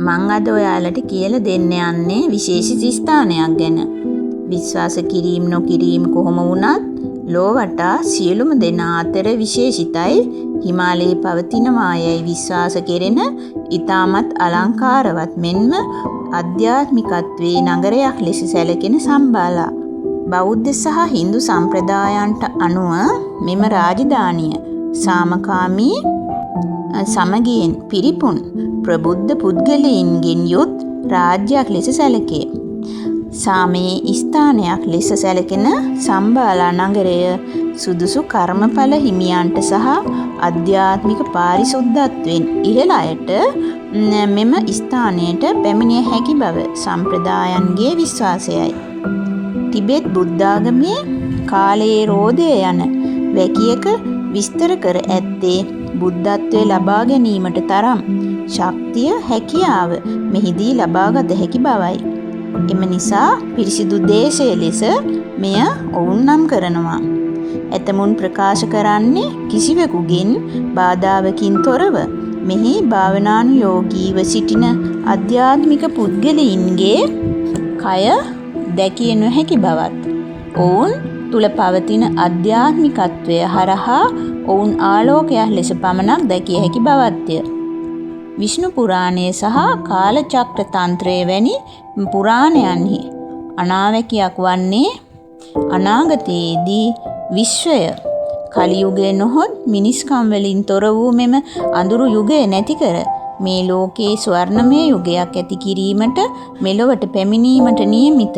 මං අද ඔයාලට කියලා දෙන්න යන්නේ විශේෂ ස්ථානයක් ගැන. විශ්වාස කිරීම නොකිරීම කොහොම වුණත් ලෝ වටා සියලුම දෙනා අතර විශේෂිතයි හිමාලයේ පවතිනවායයි විශ්වාස කෙරෙන ඊටමත් අලංකාරවත් මෙන්ම අධ්‍යාත්මිකත්වයේ නගරයක් ලෙස සැලකෙන සම්බාලා. බෞද්ධ සහ Hindu සම්ප්‍රදායන්ට අනුව මෙම රාජධානිය සාමකාමී සමගියෙන් පිරිපුන් ප්‍රබුද්ධ පුද්ගලයින්ගෙන් යුත් රාජ්‍යයක් ලෙස සැලකේ. සාමයේ ස්ථානයක් ලෙස සැලකෙන සම්බාලා නගරය සුදුසු කර්මඵල හිමියන්ට සහ අධ්‍යාත්මික පාරිශුද්ධත්වයෙන් ඉහළ අයට මෙම ස්ථානයට පැමිණිය හැකි බව සම්ප්‍රදායන්ගේ විශ්වාසයයි. ටිබෙට් බුද්ධාගමේ කාලයේ රෝධය යන වැකියක විස්තර කර ඇත්තේ බුද්ධත්වයේ ලබා ගැනීමට තරම් ශක්තිය හැකියාව මෙහිදී ලබාගත හැකි බවයි. එම නිසා පිරිසිදු දේශය ලෙස මෙය ඔවුන් නම් කරනවා. ඇතමුන් ප්‍රකාශ කරන්නේ කිසිවෙකුගෙන් බාධාවකින් තොරව මෙහි භාවනානුයෝගීව සිටින අධ්‍යාත්මික පුද්ගලයින්ගේ කය දැකිය නොහැකි බවත් ඔවුන් තුල පවතින අධ්‍යාත්මිකත්වය හරහා ඔවුන් ආලෝකයක් ලෙස පමණක් දැකිය හැකි බවත්ය. විෂ්ණු පුරාණය සහ කාලචක්‍ර තන්ත්‍රය වැනි පුරාණයන්හි අනාවැකියක් වන්නේ අනාගතයේදී විශ්වය කලියුගය නොහොත් මිනිස්කම් වලින් තොර වූ මෙම අඳුරු යුගය නැති කර මේ ලෝකයේ ස්වර්ණමය යුගයක් ඇති කිරීමට මෙලොවට පැමිණීමට නියමිත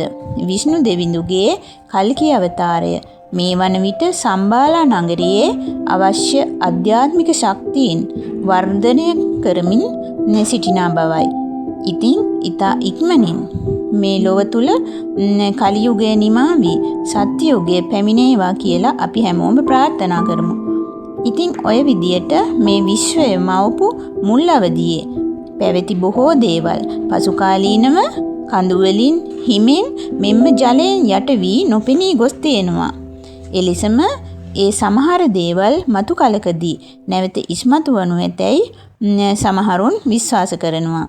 විෂ්ණු දෙවිඳුගේ කල්කි අවතාරය මේ වන විට සම්බාලා නගරයේ අවශ්‍ය අධ්‍යාත්මික ශක්තියින් වර්ධනය කරමින් සිටිනා බවයි. ඉතින් ඊතා ඉක්මනින් මේ ලොව තුල කලියුගය නිමා වී සත්‍ය යුගය පැමිණේවා කියලා අපි හැමෝම ප්‍රාර්ථනා කරමු. ඉතින් ඔය විදියට මේ විශ්වය මවපු මුල් අවදියේ පැවති බොහෝ දේවල් පසු කාලීනව කඳු වලින් හිමෙන් මෙම්ම ජලයෙන් යට වී නොපෙනී ගොස් තියෙනවා. එලෙසම ඒ සමහර දේවල් මතු කලකදී නැවත ඉස්මතු වනු ඇතැයි සමහරුන් විශ්වාස කරනවා.